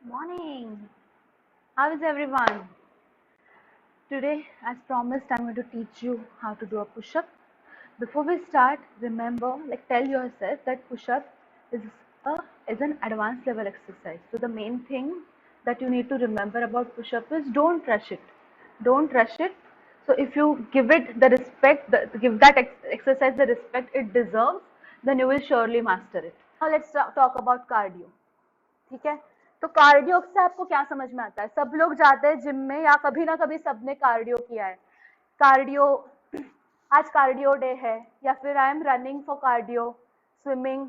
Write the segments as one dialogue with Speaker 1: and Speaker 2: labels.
Speaker 1: Morning. How is everyone? Today, as promised, I'm going to teach you how to do a push-up. Before we start, remember, tell yourself that push-up is a is an advanced level exercise. So the main thing that you need to remember about push-up is don't rush it. Don't rush it. So if you give it the respect, give that exercise the respect it deserves, then you will surely master it. Now let's talk about cardio. ठीक है। तो cardio से आपको क्या समझ में आता है? सब लोग जाते हैं जिम में या कभी ना कभी सबने कार्डियो किया है। कार्डियो, आज कार्डियो डे है या फिर I am running for cardio, swimming.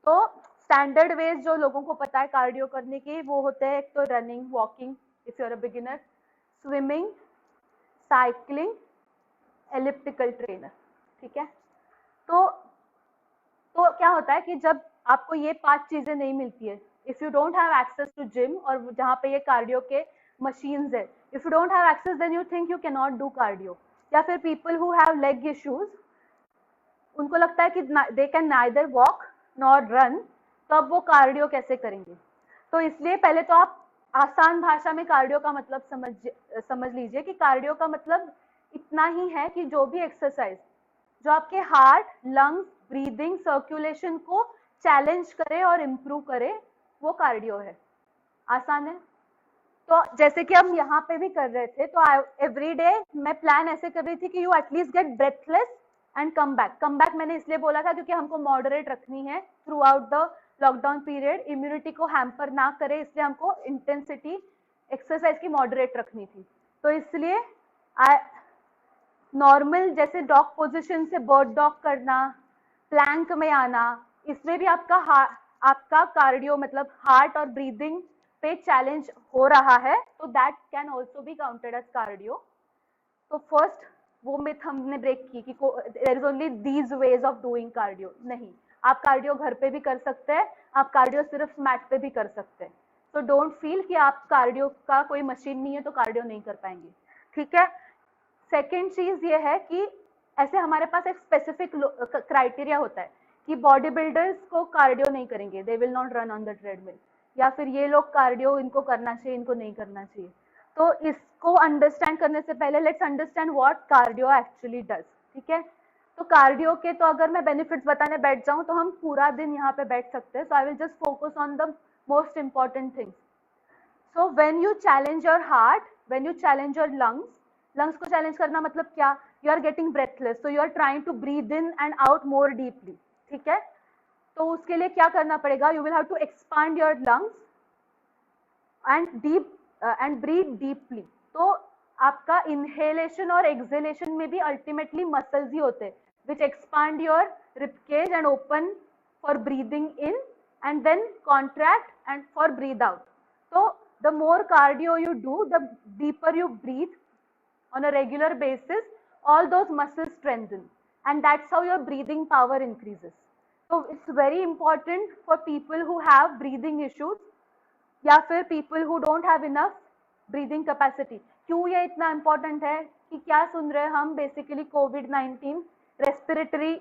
Speaker 1: तो स्टैंडर्ड वेज जो लोगों को पता है कार्डियो करने की वो होते हैं, एक तो running, walking if you are a beginner, swimming, cycling, elliptical trainer. ठीक है। तो तो क्या होता है कि जब आपको ये 5 चीजें नहीं मिलती है, if you don't have access to gym और जहाँ पे ये कार्डियो के मशीन्स है, if you don't have access then you think you can not do cardio. या फिर people who have leg issues, उनको लगता है कि they can neither walk nor run, तो अब वो कार्डियो कैसे करेंगे? तो इसलिए पहले तो आप आसान भाषा में कार्डियो का मतलब समझ लीजिए कि कार्डियो का मतलब इतना ही है कि जो भी एक्सरसाइज जो आपके हार्ट, लंग्स, ब्रीदिंग, सर्कुलेशन को चैलेंज करे और इम्प्रूव करे, वो कार्डियो है। आसान है। तो जैसे कि हम यहाँ पे भी कर रहे थे, तो एवरी डे मैं प्लान ऐसे कर रही थी कि you at least get breathless and come back. Come back मैंने इसलिए बोला था क्योंकि हमको मॉडरेट रखनी है through out the lockdown period, immunity को हैम्पर ना करे, इसलिए हमको इंटेंसिटी एक्सरसाइज की मॉडरेट रखनी थी। तो इसलिए नॉर्मल जैसे डॉग पोजीशन से बर्ड डॉग करना, प्लैंक में आना, इसमें भी आपका कार्डियो मतलब हार्ट और ब्रीदिंग पे चैलेंज हो रहा है, तो that can also be counted as cardio. तो फर्स्ट वो मिथ हमने ब्रेक की कि there is only these ways of doing cardio. नहीं, आप कार्डियो घर पे भी कर सकते हैं, आप कार्डियो सिर्फ मैट पे भी कर सकते हैं। तो डोंट फील कि आप कार्डियो का कोई मशीन नहीं है तो कार्डियो नहीं कर पाएंगे। ठीक है। सेकेंड चीज ये है कि ऐसे हमारे पास एक स्पेसिफिक क्राइटेरिया होता है कि बॉडी बिल्डर्स को कार्डियो नहीं करेंगे, they will not run on the treadmill, या फिर ये लोग कार्डियो इनको करना चाहिए, इनको नहीं करना चाहिए। तो इसको अंडरस्टैंड करने से पहले let's understand what cardio actually does. ठीक है। तो कार्डियो के तो अगर मैं बेनिफिट्स बताने बैठ जाऊं तो हम पूरा दिन यहाँ पे बैठ सकते हैं। So I will just focus on the most important things. So when you challenge your heart, when you challenge your lungs, lungs को चैलेंज करना मतलब क्या? You are getting breathless, so you are trying to breathe in and out more deeply. ठीक है। तो उसके लिए क्या करना पड़ेगा? You will have to expand your lungs and breathe deeply. तो आपका इनहेलेशन और एक्सहेलेशन में भी अल्टीमेटली मसल्स ही होते हैं which expand your ribcage and open for breathing in and then contract and for breathe out. तो the more cardio you do, the deeper you breathe on a regular basis, all those muscles strengthen, and that's how your breathing power increases. So it's very important for people who have breathing issues या फिर people who don't have enough breathing capacity। क्यों ये इतना important है कि क्या सुन रहे हैं हम? बेसिकली कोविड-19 रेस्पिरेटरी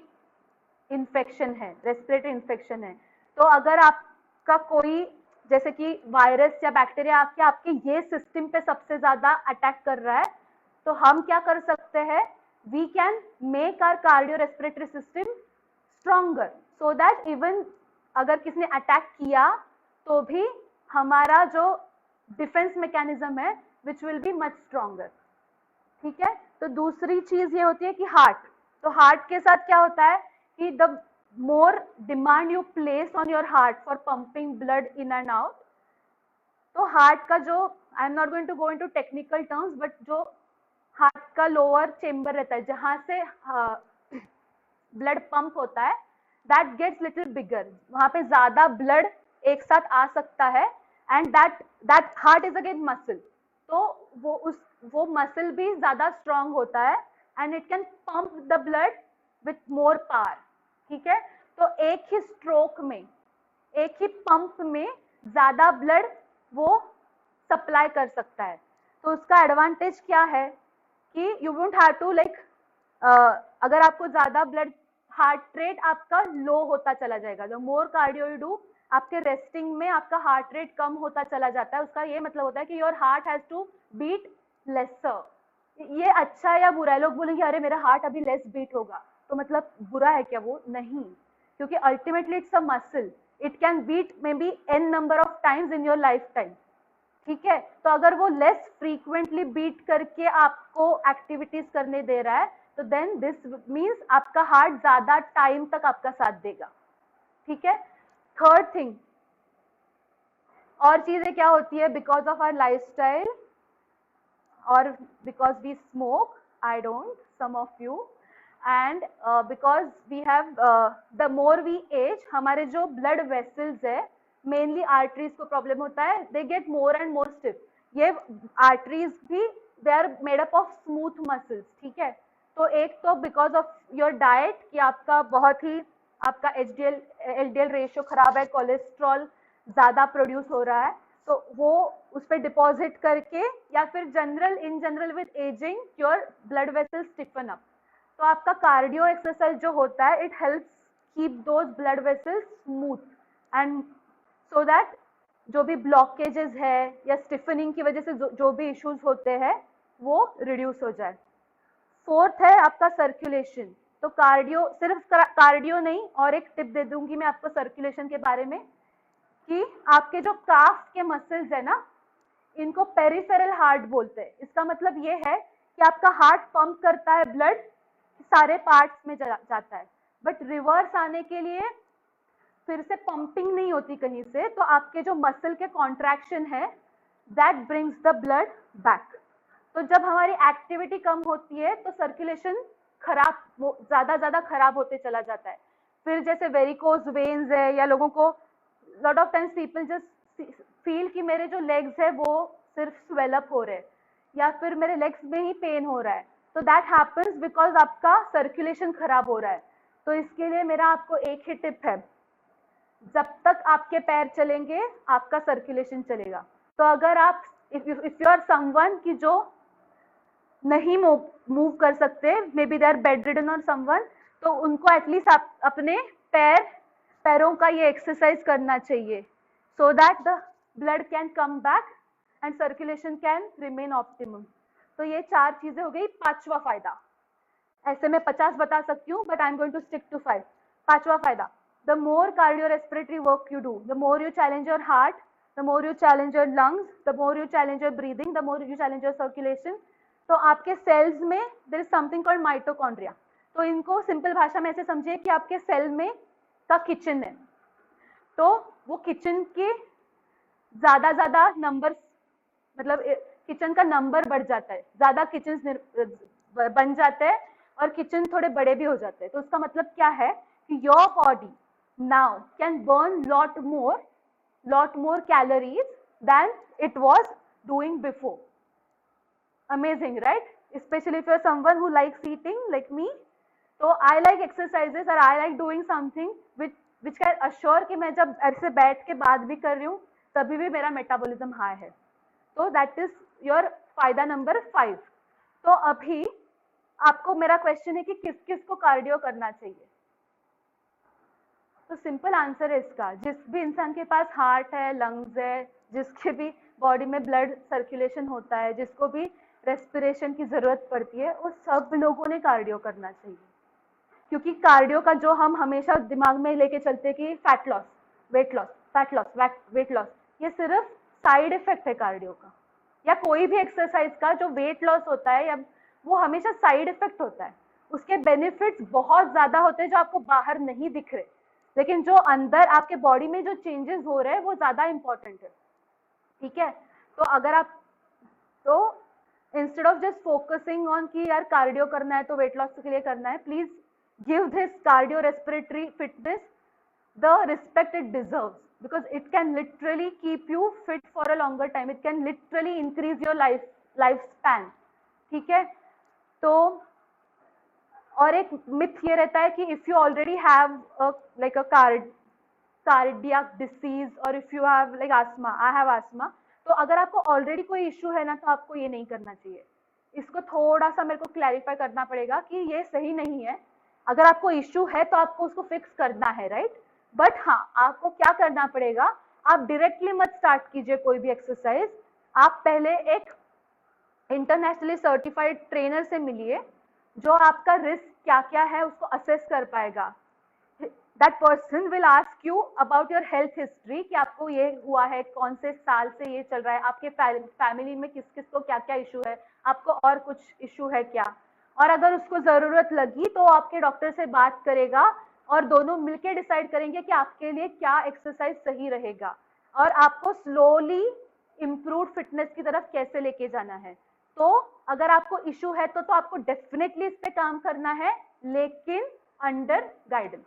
Speaker 1: इन्फेक्शन है, रेस्पिरेटरी इन्फेक्शन है। तो अगर आपका कोई जैसे कि वायरस या बैक्टीरिया आपके ये सिस्टम पे सबसे ज्यादा अटैक कर रहा है, तो हम क्या कर सकते हैं? We can make our cardio respiratory system stronger so that even अगर किसी ने अटैक किया तो भी हमारा जो डिफेंस मैकेनिज्म है which will be much stronger. ठीक है। तो दूसरी चीज ये होती है कि हार्ट। तो हार्ट के साथ क्या होता है कि the more demand you place on your heart for pumping blood in and out, तो हार्ट का जो, I am not going to go into technical terms, but जो हार्ट का लोअर चेम्बर रहता है जहां से ब्लड पंप होता है, दैट गेट्स लिटिल बिगर, वहां पे ज्यादा ब्लड एक साथ आ सकता है, and that heart is again muscle. तो वो मसल भी ज्यादा स्ट्रांग होता है and it can pump the blood with more power. ठीक है। तो एक ही स्ट्रोक में, एक ही पंप में ज्यादा ब्लड वो सप्लाई कर सकता है। तो उसका एडवांटेज क्या है कि यू वोंट हैव टू अगर आपको ज्यादा ब्लड, हार्ट रेट आपका लो होता चला जाएगा। The more cardio you do, आपके रेस्टिंग में आपका हार्ट रेट कम होता चला जाता है, उसका ये मतलब होता है कि your heart has to beat lesser. ये अच्छा है या बुरा है? लोग बोलेंगे अरे मेरा हार्ट अभी लेस बीट होगा, तो मतलब बुरा है क्या? वो नहीं, क्योंकि ultimately it's a muscle, it can beat maybe n number of times in your lifetime, ठीक है? तो अगर वो लेस फ्रीक्वेंटली बीट करके आपको एक्टिविटीज करने दे रहा है, तो देन दिस मीन्स आपका हार्ट ज्यादा टाइम तक आपका साथ देगा, ठीक है? थर्ड थिंग, और चीजें क्या होती है, because of our lifestyle or because we smoke, I don't, some of you, and because we have the more we age, हमारे जो blood vessels है, mainly arteries को problem होता है, they get more and more stiff. ये arteries भी they are made up of smooth muscles, ठीक है? तो एक तो because of your diet कि आपका बहुत ही आपका HDL LDL रेशियो खराब है, कोलेस्ट्रॉल ज्यादा प्रोड्यूस हो रहा है, तो वो उस पर डिपॉजिट करके, या फिर in general with ageing your blood vessels Stephen up. तो आपका कार्डियो एक्सरसाइज जो होता है, it helps keep those blood vessels smooth and so that जो भी ब्लॉकेजेस है या स्टिफनिंग की वजह से जो भी इश्यूज होते हैं वो रिड्यूस हो जाए। फोर्थ है आपका सर्कुलेशन। तो कार्डियो, सिर्फ कार्डियो नहीं, और एक टिप दे दूंगी मैं आपको सर्कुलेशन के बारे में, कि आपके जो काफ के मसल्स है ना, इनको पेरिफेरल हार्ट बोलते हैं। इसका मतलब ये है कि आपका हार्ट पंप करता है ब्लड सारे पार्ट्स में जाता है, बट रिवर्स आने के लिए फिर से पंपिंग नहीं होती कहीं से, तो आपके जो मसल के कॉन्ट्रैक्शन है that brings the blood back. तो जब हमारी एक्टिविटी कम होती है तो सर्कुलेशन ज्यादा खराब होते चला जाता है। फिर जैसे वेरिकोज वेन्स है, या लोगों को lot of times people just feel कि मेरे जो लेग्स है वो सिर्फ स्वेल अप हो रहे हैं, या फिर मेरे लेग्स में ही पेन हो रहा है, तो दैट हैपेंस बिकॉज आपका सर्कुलेशन खराब हो रहा है। तो इसके लिए मेरा आपको एक ही टिप है, जब तक आपके पैर चलेंगे आपका सर्कुलेशन चलेगा। तो अगर आप इफ यू आर समवन की जो नहीं मूव कर सकते, may be they are bedridden और समवन, तो उनको एटलीस्ट आप अपने पैरों का ये एक्सरसाइज करना चाहिए, so that the blood can come back and circulation can remain optimum. तो ये 4 चीजें हो गई। 5वां फायदा, ऐसे मैं 50 बता सकती हूँ, but I am going to stick to 5। 5वां फायदा, the more cardiorespiratory work you do, the more you challenge your heart, the more you challenge your lungs, the more you challenge your breathing, the more you challenge your circulation. तो आपके sales में there is something called mitochondria. तो इनको simple भाषा में ऐसे समझिए कि आपके सेल में का किचन है, तो वो किचन के ज्यादा नंबर, मतलब किचन का नंबर बढ़ जाता है, ज्यादा किचन बन जाते हैं और किचन थोड़े बड़े भी हो जाते हैं। तो उसका मतलब क्या है कि your body now can burn lot more calories than it was doing before. Amazing, right? Especially if you're someone who likes eating like me. So I like exercises or I like doing something which can assure कि मैं जब ऐसे बैठ के बात भी कर रही हूँ तभी भी मेरा मेटाबॉलिज्म हाई है। तो दैट इज योर फायदा नंबर 5। तो अभी आपको मेरा क्वेश्चन है कि किस किस को कार्डियो करना चाहिए। तो सिंपल आंसर है इसका, जिस भी इंसान के पास हार्ट है, लंग्स है, जिसके भी बॉडी में ब्लड सर्कुलेशन होता है, जिसको भी रेस्पिरेशन की जरूरत पड़ती है, वो सब लोगों ने कार्डियो करना चाहिए। क्योंकि कार्डियो का जो हम हमेशा दिमाग में लेके चलते हैं कि fat loss, weight loss, fat loss, weight loss, ये सिर्फ साइड इफेक्ट है कार्डियो का, या कोई भी एक्सरसाइज का जो वेट लॉस होता है, या वो हमेशा साइड इफेक्ट होता है। उसके बेनिफिट्स बहुत ज्यादा होते हैं जो आपको बाहर नहीं दिख रहे, लेकिन जो अंदर आपके बॉडी में जो चेंजेस हो रहे हैं वो ज्यादा इंपॉर्टेंट है, ठीक है? तो अगर आप, तो instead of just focusing on कि यार कार्डियो करना है तो वेट लॉस के लिए करना है, please give this cardio respiratory fitness the respect it deserves, because it can literally keep you fit for a longer time, it can literally increase your lifespan, ठीक है? तो और एक मिथ ये रहता है कि if you already have like a cardiac disease or if you have like asthma, I have asthma, तो अगर आपको ऑलरेडी कोई इश्यू है ना तो आपको ये नहीं करना चाहिए। इसको थोड़ा सा मेरे को क्लैरिफाई करना पड़ेगा कि ये सही नहीं है। अगर आपको इश्यू है तो आपको उसको फिक्स करना है, राइट? बट हाँ, आपको क्या करना पड़ेगा, आप डायरेक्टली मत स्टार्ट कीजिए कोई भी एक्सरसाइज, आप पहले एक इंटरनेशनली सर्टिफाइड ट्रेनर से मिलिए जो आपका रिस्क क्या क्या है उसको असेस कर पाएगा। That person will ask you about your health history, कि आपको ये हुआ है, कौन से साल से ये चल रहा है, आपके फैमिली में किस किस को क्या क्या इशू है, आपको और कुछ इशू है क्या, और अगर उसको जरूरत लगी तो आपके डॉक्टर से बात करेगा और दोनों मिलकर डिसाइड करेंगे कि आपके लिए क्या एक्सरसाइज सही रहेगा और आपको स्लोली इम्प्रूव फिटनेस की तरफ कैसे लेके जाना है। तो अगर आपको इशू है तो आपको डेफिनेटली इस पे काम करना है, लेकिन अंडर गाइडेंस।